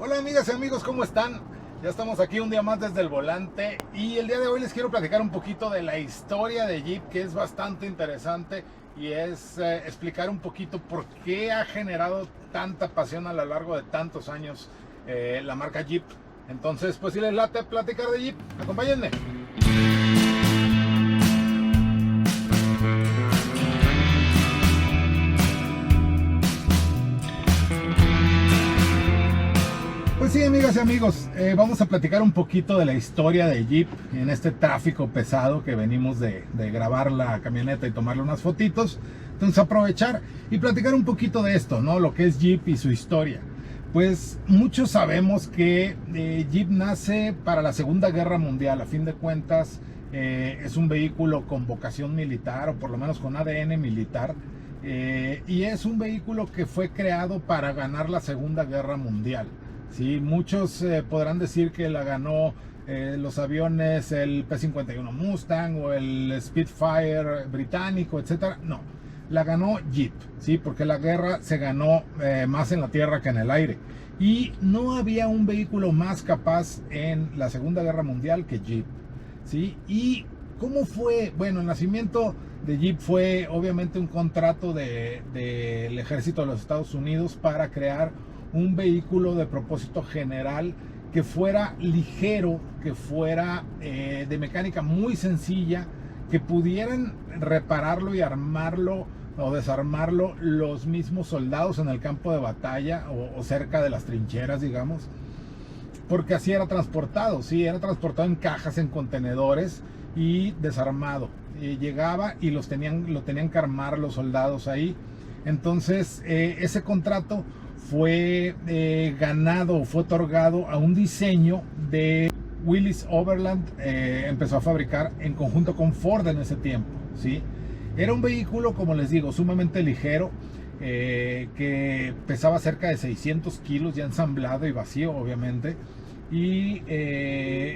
Hola amigas y amigos, ¿cómo están? Ya estamos aquí un día más desde el volante y el día de hoy les quiero platicar un poquito de la historia de Jeep, que es bastante interesante, y es explicar un poquito por qué ha generado tanta pasión a lo largo de tantos años la marca Jeep. Entonces, pues si les late platicar de Jeep, acompáñenme. Pues sí, amigas y amigos, vamos a platicar un poquito de la historia de Jeep en este tráfico pesado que venimos de grabar la camioneta y tomarle unas fotitos. Entonces aprovechar y platicar un poquito de esto, ¿no? Lo que es Jeep y su historia. Pues muchos sabemos que Jeep nace para la Segunda Guerra Mundial. A fin de cuentas es un vehículo con vocación militar, o por lo menos con ADN militar. Y es un vehículo que fue creado para ganar la Segunda Guerra Mundial. Sí, muchos podrán decir que la ganó los aviones, el P-51 Mustang o el Spitfire británico, etcétera. No, la ganó Jeep, sí, porque la guerra se ganó más en la tierra que en el aire. Y no había un vehículo más capaz en la Segunda Guerra Mundial que Jeep, sí. ¿Y cómo fue? Bueno, el nacimiento de Jeep fue obviamente un contrato del ejército de los Estados Unidos para crear un vehículo de propósito general que fuera ligero, que fuera de mecánica muy sencilla, que pudieran repararlo y armarlo o desarmarlo los mismos soldados en el campo de batalla o cerca de las trincheras, digamos, porque así era transportado, sí, era transportado en cajas, en contenedores y desarmado. Llegaba y lo tenían que armar los soldados ahí. Entonces ese contrato fue ganado, fue otorgado a un diseño de Willys Overland. Empezó a fabricar en conjunto con Ford en ese tiempo, ¿sí? Era un vehículo, como les digo, sumamente ligero, que pesaba cerca de 600 kilos ya ensamblado y vacío, obviamente. Y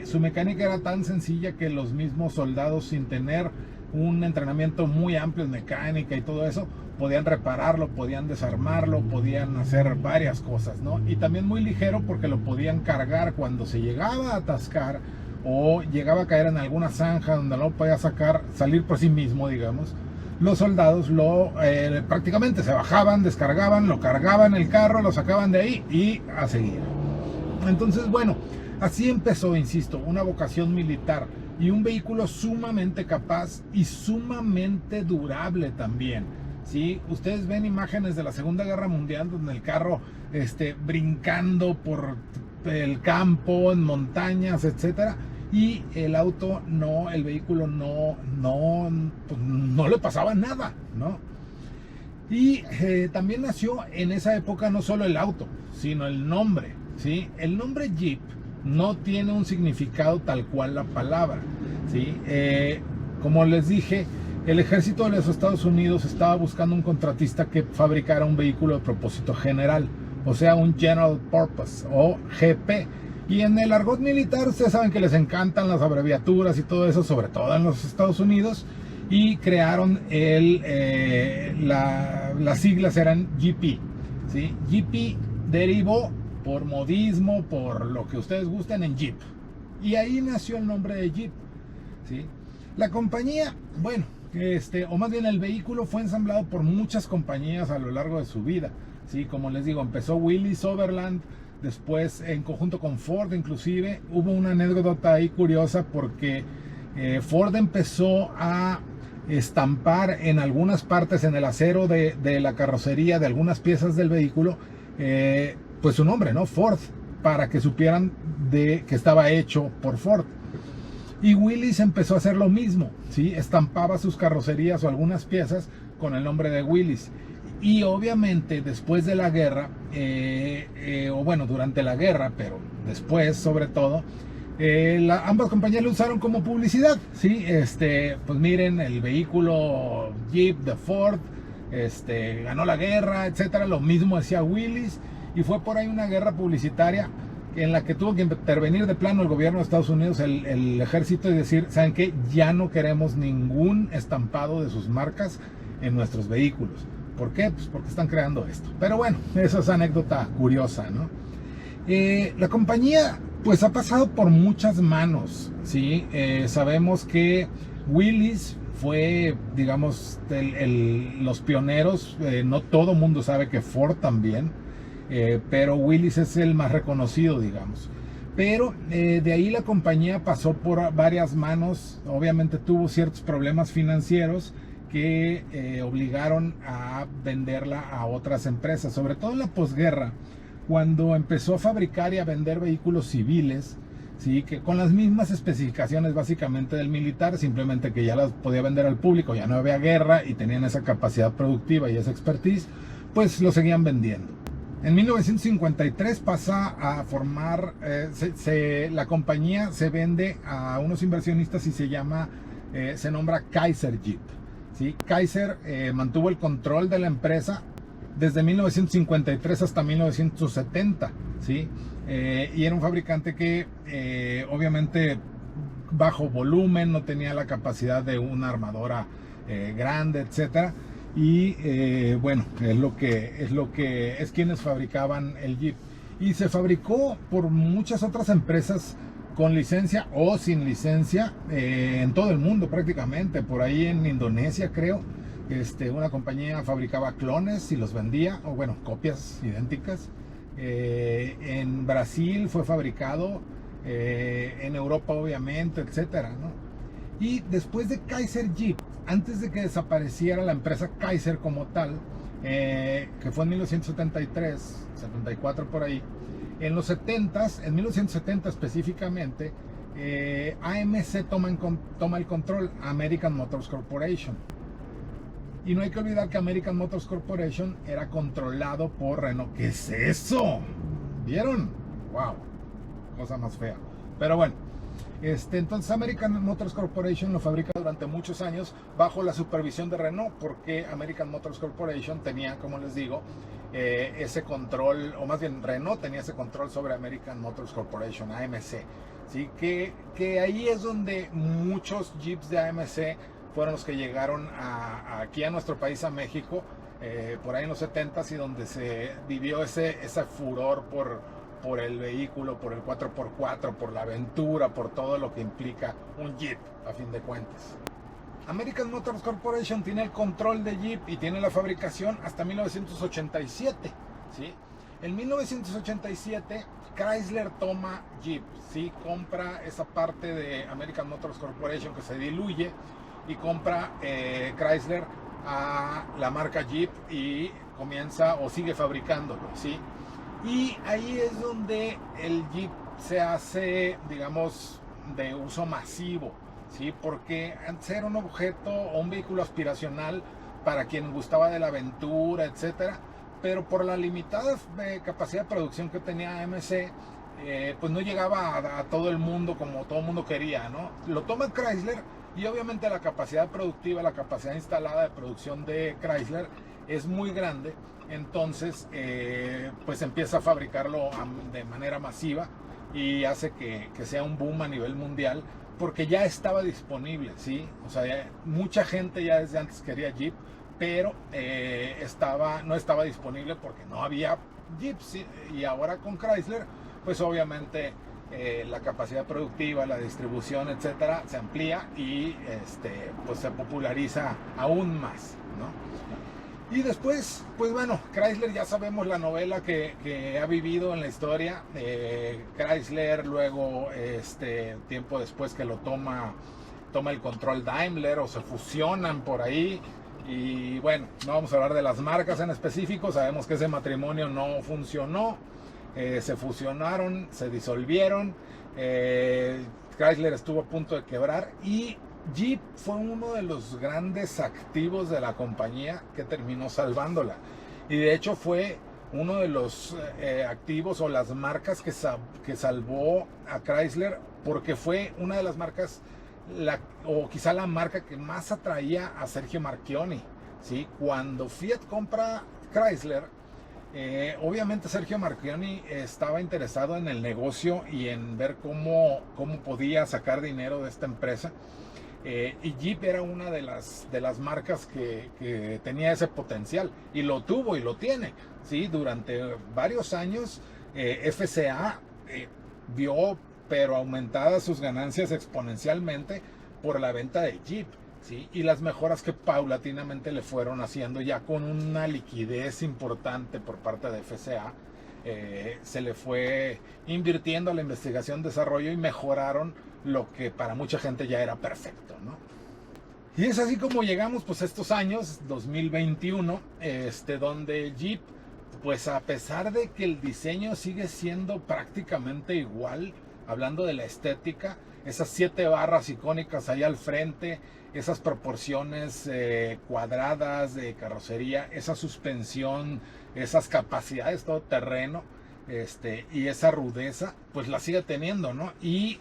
su mecánica era tan sencilla que los mismos soldados, sin tener un entrenamiento muy amplio en mecánica y todo eso, podían repararlo, podían desarmarlo, podían hacer varias cosas, ¿no? Y también muy ligero porque lo podían cargar cuando se llegaba a atascar o llegaba a caer en alguna zanja donde no podía salir por sí mismo, digamos. Los soldados prácticamente se bajaban, descargaban, lo cargaban el carro, lo sacaban de ahí y a seguir. Entonces, bueno, así empezó, insisto, una vocación militar y un vehículo sumamente capaz y sumamente durable también, ¿sí? Ustedes ven imágenes de la Segunda Guerra Mundial donde el carro brincando por el campo, en montañas, etcétera, y el auto no, el vehículo pues no le pasaba nada, ¿no? Y también nació en esa época no solo el auto, sino el nombre, ¿sí? El nombre Jeep no tiene un significado tal cual la palabra, ¿sí? Como les dije, el ejército de los Estados Unidos estaba buscando un contratista que fabricara un vehículo de propósito general, o sea, un General Purpose o GP. Y en el argot militar, ustedes saben que les encantan las abreviaturas y todo eso, sobre todo en los Estados Unidos, y crearon las siglas eran GP, ¿sí? GP derivó por modismo, por lo que ustedes gusten, en Jeep. Y ahí nació el nombre de Jeep, ¿sí? La compañía, bueno, o más bien el vehículo fue ensamblado por muchas compañías a lo largo de su vida, ¿sí? Como les digo, empezó Willys Overland, después en conjunto con Ford. Inclusive hubo una anécdota ahí curiosa porque Ford empezó a estampar en algunas partes, en el acero de la carrocería, de algunas piezas del vehículo, pues su nombre, ¿no? Ford, para que supieran que estaba hecho por Ford. Y Willys empezó a hacer lo mismo, ¿sí? Estampaba sus carrocerías o algunas piezas con el nombre de Willys. Y obviamente después de la guerra, o bueno, durante la guerra, pero después sobre todo, ambas compañías lo usaron como publicidad, ¿sí? Pues miren, el vehículo Jeep de Ford ganó la guerra, etcétera. Lo mismo decía Willys, y fue por ahí una guerra publicitaria en la que tuvo que intervenir de plano el gobierno de Estados Unidos, el ejército, y decir, ¿saben qué? Ya no queremos ningún estampado de sus marcas en nuestros vehículos. ¿Por qué? Pues porque están creando esto. Pero bueno, esa es anécdota curiosa, ¿no? La compañía pues ha pasado por muchas manos, ¿sí? Sabemos que Willys fue, digamos, los pioneros. No todo mundo sabe que Ford también, pero Willys es el más reconocido, digamos. Pero de ahí la compañía pasó por varias manos. Obviamente tuvo ciertos problemas financieros que obligaron a venderla a otras empresas, sobre todo en la posguerra, cuando empezó a fabricar y a vender vehículos civiles, ¿sí? Que con las mismas especificaciones básicamente del militar, simplemente que ya las podía vender al público, ya no había guerra y tenían esa capacidad productiva y esa expertise, pues lo seguían vendiendo. En 1953 pasa a formar, la compañía se vende a unos inversionistas y se nombra Kaiser Jeep, ¿sí? Kaiser mantuvo el control de la empresa desde 1953 hasta 1970, ¿sí? Y era un fabricante que obviamente bajo volumen, no tenía la capacidad de una armadora grande, etcétera. Y bueno, es quienes fabricaban el Jeep. Y se fabricó por muchas otras empresas con licencia o sin licencia en todo el mundo prácticamente. Por ahí en Indonesia, creo, una compañía fabricaba clones y los vendía, o bueno, copias idénticas. En Brasil fue fabricado, en Europa obviamente, etcétera, ¿no? Y después de Kaiser Jeep, antes de que desapareciera la empresa Kaiser como tal, que fue en 1973, 74 por ahí, en los 70s, en 1970 específicamente, AMC toma el control, American Motors Corporation. Y no hay que olvidar que American Motors Corporation era controlado por Renault. ¿Qué es eso? ¿Vieron? ¡Wow! Cosa más fea. Pero bueno, entonces American Motors Corporation lo fabrica durante muchos años bajo la supervisión de Renault, porque American Motors Corporation tenía, como les digo, ese control, o más bien Renault tenía ese control sobre American Motors Corporation, AMC. ¿Sí? Que ahí es donde muchos Jeeps de AMC fueron los que llegaron aquí a nuestro país, a México, por ahí en los 70s, y donde se vivió ese furor por el vehículo, por el 4x4, por la aventura, por todo lo que implica un Jeep, a fin de cuentas. American Motors Corporation tiene el control de Jeep y tiene la fabricación hasta 1987, ¿sí? En 1987 Chrysler toma Jeep, ¿sí? Compra esa parte de American Motors Corporation que se diluye y compra Chrysler a la marca Jeep y comienza o sigue fabricándolo, ¿sí? Y ahí es donde el Jeep se hace, digamos, de uso masivo, ¿sí? Porque antes era un objeto o un vehículo aspiracional para quien gustaba de la aventura, etcétera, pero por la limitada capacidad de producción que tenía AMC, pues no llegaba a todo el mundo como todo el mundo quería, ¿no? Lo toma Chrysler y obviamente la capacidad productiva, la capacidad instalada de producción de Chrysler es muy grande. Entonces pues empieza a fabricarlo de manera masiva y hace que sea un boom a nivel mundial, porque ya estaba disponible, ¿sí? O sea, mucha gente ya desde antes quería Jeep, pero no estaba disponible porque no había Jeep, ¿sí? Y ahora con Chrysler, pues obviamente la capacidad productiva, la distribución, etcétera, se amplía y pues se populariza aún más, ¿no? Y después, pues bueno, Chrysler, ya sabemos la novela que ha vivido en la historia. Chrysler, luego tiempo después que lo toma el control Daimler, o se fusionan por ahí. Y bueno, no vamos a hablar de las marcas en específico, sabemos que ese matrimonio no funcionó. Se fusionaron, se disolvieron, Chrysler estuvo a punto de quebrar y Jeep fue uno de los grandes activos de la compañía que terminó salvándola. Y de hecho fue uno de los activos o las marcas que salvó a Chrysler, porque fue una de las marcas, o quizá la marca que más atraía a Sergio Marchionne, ¿sí? Cuando Fiat compra Chrysler, obviamente Sergio Marchionne estaba interesado en el negocio y en ver cómo podía sacar dinero de esta empresa. Y Jeep era una de las marcas que tenía ese potencial, y lo tuvo y lo tiene, ¿sí? Durante varios años FCA vio pero aumentadas sus ganancias exponencialmente por la venta de Jeep, ¿sí? Y las mejoras que paulatinamente le fueron haciendo ya con una liquidez importante por parte de FCA. Se le fue invirtiendo a la investigación, desarrollo y mejoraron lo que para mucha gente ya era perfecto, ¿no? Y es así como llegamos pues a estos años 2021, donde Jeep, pues a pesar de que el diseño sigue siendo prácticamente igual, hablando de la estética, esas 7 barras icónicas ahí al frente, esas proporciones cuadradas de carrocería, esa suspensión, esas capacidades todoterreno, y esa rudeza, pues la sigue teniendo, ¿no? Y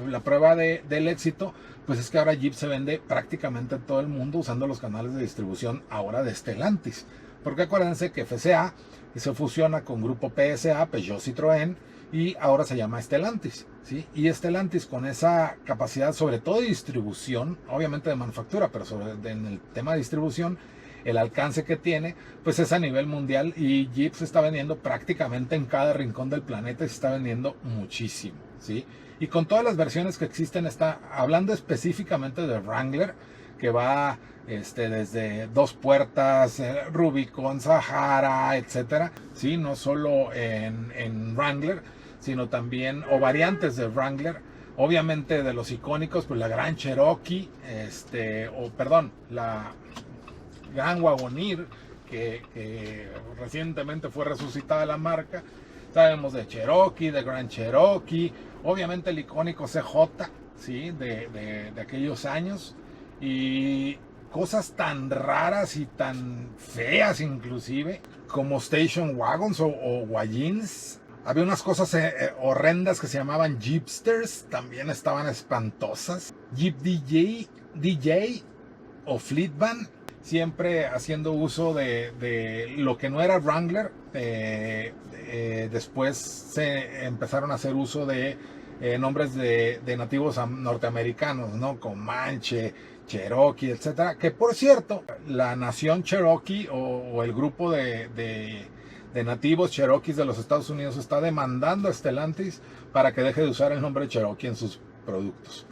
la prueba del éxito, pues es que ahora Jeep se vende prácticamente en todo el mundo usando los canales de distribución ahora de Stellantis. Porque acuérdense que FCA se fusiona con Grupo PSA, Peugeot Citroën, y ahora se llama Stellantis, ¿sí? Y Stellantis, con esa capacidad sobre todo de distribución, obviamente de manufactura, pero en el tema de distribución, el alcance que tiene, pues es a nivel mundial, y Jeep se está vendiendo prácticamente en cada rincón del planeta y se está vendiendo muchísimo, ¿sí? Y con todas las versiones que existen, está hablando específicamente de Wrangler, que va desde 2 puertas, Rubicon, Sahara, etcétera, ¿sí? No solo en Wrangler, sino también, o variantes de Wrangler, obviamente de los icónicos, pues la Gran Cherokee, la Gran Wagoneer, que recientemente fue resucitada la marca. Sabemos de Cherokee, de Grand Cherokee, obviamente el icónico CJ, ¿sí? de aquellos años, y cosas tan raras y tan feas inclusive como Station Wagons o Wagons. Había unas cosas horrendas que se llamaban Jeepsters, también estaban espantosas. Jeep DJ o Fleetvan, siempre haciendo uso de lo que no era Wrangler. Después se empezaron a hacer uso de nombres de nativos norteamericanos, ¿no? Comanche, Cherokee, etcétera. Que por cierto, la nación Cherokee o el grupo de nativos Cherokees de los Estados Unidos está demandando a Stellantis para que deje de usar el nombre Cherokee en sus productos.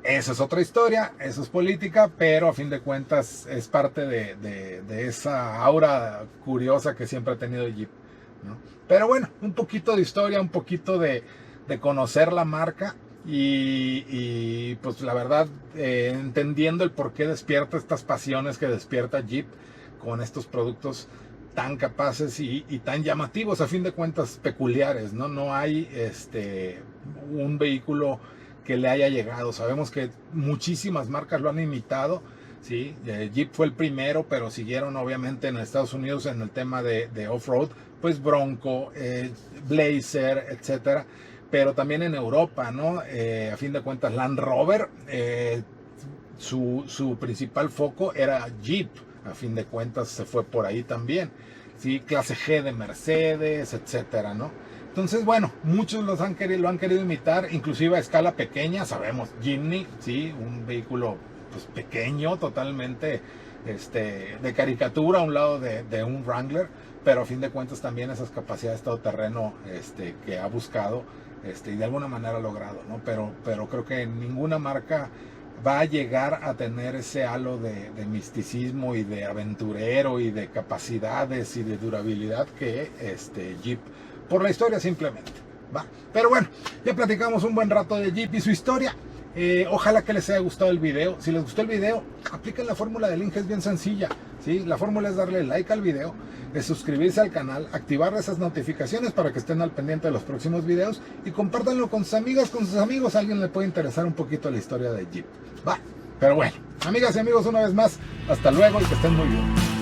Esa es otra historia, eso es política, pero a fin de cuentas es parte de esa aura curiosa que siempre ha tenido Jeep, ¿no? Pero bueno, un poquito de historia, un poquito de conocer la marca y pues la verdad, entendiendo el por qué despierta estas pasiones que despierta Jeep con estos productos tan capaces y tan llamativos, a fin de cuentas peculiares, ¿no? No hay un vehículo que le haya llegado. Sabemos que muchísimas marcas lo han imitado, ¿sí? Jeep fue el primero, pero siguieron obviamente en Estados Unidos en el tema de off-road, pues Bronco, Blazer, etcétera, pero también en Europa, ¿no? A fin de cuentas Land Rover, su principal foco era Jeep, a fin de cuentas se fue por ahí también, ¿sí? Clase G de Mercedes, etcétera, ¿no? Entonces, bueno, muchos lo han querido imitar, inclusive a escala pequeña. Sabemos, Jimny, ¿sí? Un vehículo pues pequeño, totalmente de caricatura a un lado de un Wrangler, pero a fin de cuentas también esas capacidades todoterreno que ha buscado y de alguna manera ha logrado, ¿no? Pero creo que ninguna marca va a llegar a tener ese halo de misticismo y de aventurero y de capacidades y de durabilidad que Jeep, por la historia simplemente, ¿va? Pero bueno, ya platicamos un buen rato de Jeep y su historia. Ojalá que les haya gustado el video. Si les gustó el video, apliquen la fórmula del link, es bien sencilla, ¿sí? La fórmula es darle like al video, es suscribirse al canal, activar esas notificaciones para que estén al pendiente de los próximos videos y compártanlo con sus amigas, con sus amigos. A alguien le puede interesar un poquito la historia de Jeep, ¿va? Pero bueno, amigas y amigos, una vez más, hasta luego y que estén muy bien.